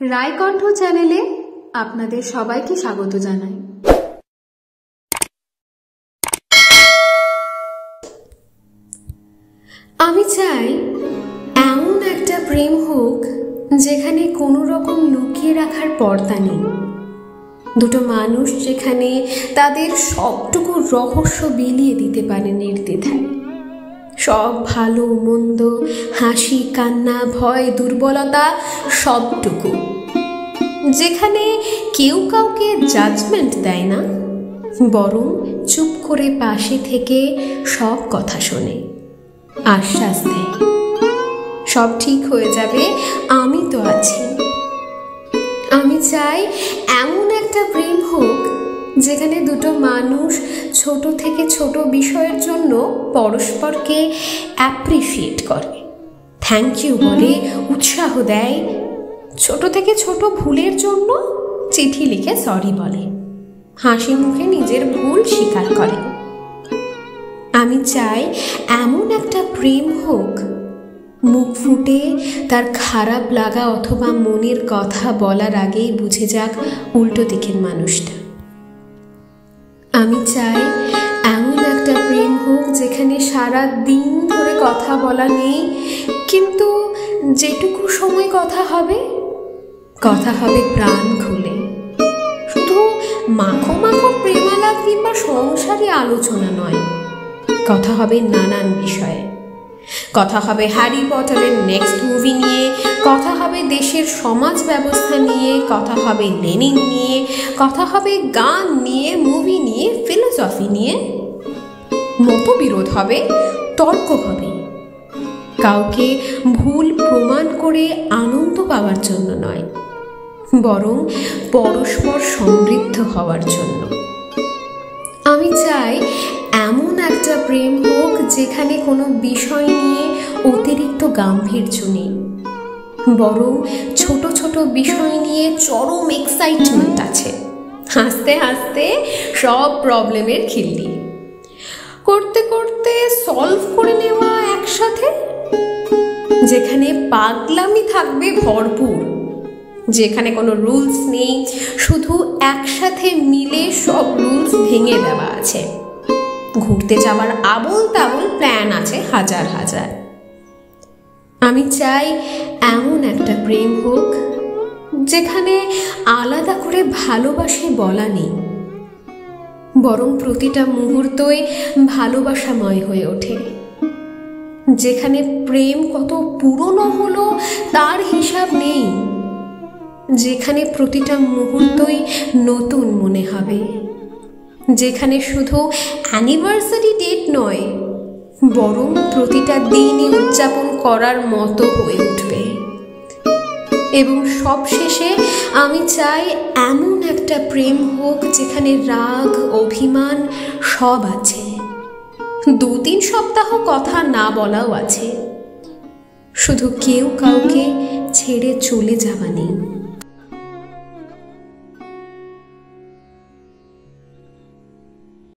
রায়কণ্ঠ চ্যানেলে আপনাদের সবাইকে স্বাগত জানাই। আমি চাই এমন একটা প্রেম হোক যেখানে কোনো রকম লুকিয়ে রাখার পর্দা নেই। দুটো মানুষ যেখানে তাদের সবটুকু রহস্য বিলিয়ে দিতে পারে নির্দ্বিধায়। সব ভালো মন্দ, হাসি কান্না, ভয় দুর্বলতা সবটুকু। যেখানে কেউ কাউকে জাজমেন্ট দেয় না, বরং চুপ করে পাশে থেকে সব কথা শোনে, আশ্বাস দেয় সব ঠিক হয়ে যাবে, আমি তো আছি। আমি চাই এমন একটা প্রেম হোক যেখানে দুটো মানুষ ছোট থেকে ছোট বিষয়ের জন্য পরস্পরকে অ্যাপ্রিসিয়েট করে, থ্যাংক ইউ বলে, উৎসাহ দেয়। ছোট থেকে ছোট ভুলের জন্য চিঠি লিখে সরি বলে, হাসি মুখে নিজের ভুল স্বীকার করে। আমি চাই এমন একটা প্রেম হোক মুখ ফুটে তার খারাপ লাগা অথবা মনের কথা বলার আগেই বুঝে যাক উল্টো দিকের মানুষটা। আমি চাই এমন একটা প্রেম হোক যেখানে সারা দিন ধরে কথা বলা নেই, কিন্তু যেটুকু সময় কথা হবে প্রাণ খুলে। শুধু মাখো মাখো প্রেমালাপ কিংবা সংসারী আলোচনা নয়, কথা হবে নানান বিষয়ে। কথা হবে হ্যারি পটারের নেক্সট মুভি নিয়ে, কথা হবে দেশের সমাজ ব্যবস্থা নিয়ে, কথা হবে লেনিন নিয়ে, কথা হবে গান নিয়ে, মুভি নিয়ে, ফিলোসফি নিয়ে। মতবিরোধ হবে, তর্ক হবে, কাউকে ভুল প্রমাণ করে আনন্দ পাওয়ার জন্য নয়, বরং পরস্পর সমৃদ্ধ হওয়ার জন্য। আমি চাই এমন একটা প্রেম হোক যেখানে কোনো বিষয় নিয়ে অতিরিক্ত গাম্ভীর্য নেই, বরং ছোট ছোট বিষয় নিয়ে চরম এক্সাইটমেন্ট আছে। হাসতে হাসতে সব প্রবলেমের খিল্লি করতে করতে সলভ করে নেওয়া একসাথে। যেখানে পাগলামি থাকবে ভরপুর, যেখানে কোনো রুলস নেই, শুধু একসাথে মিলে সব রুলস ভেঙে দেওয়া আছে। ঘুরতে যাওয়ার আবোল তাবোল প্ল্যান আছে হাজার হাজার। আমি চাই এমন একটা প্রেম হোক যেখানে আলাদা করে ভালোবাসে বলা নেই, বরং প্রতিটা মুহূর্তই ভালোবাসাময় হয়ে ওঠে। যেখানে প্রেম কত পুরনো হলো তার হিসাব নেই, যেখানে প্রতিটা মুহূর্তই নতুন মনে হবে, যেখানে শুধু অ্যানিভার্সারি ডেট নয়, বরং প্রতিটা দিনই উদযাপন করার মতো হয়ে উঠবে। এবং সবশেষে আমি চাই এমন একটা প্রেম হোক যেখানে রাগ অভিমান সব আছে, 2-3 সপ্তাহ কথা না বলাও আছে, শুধু কেউ কাউকে ছেড়ে চলে যাওয়া নেই।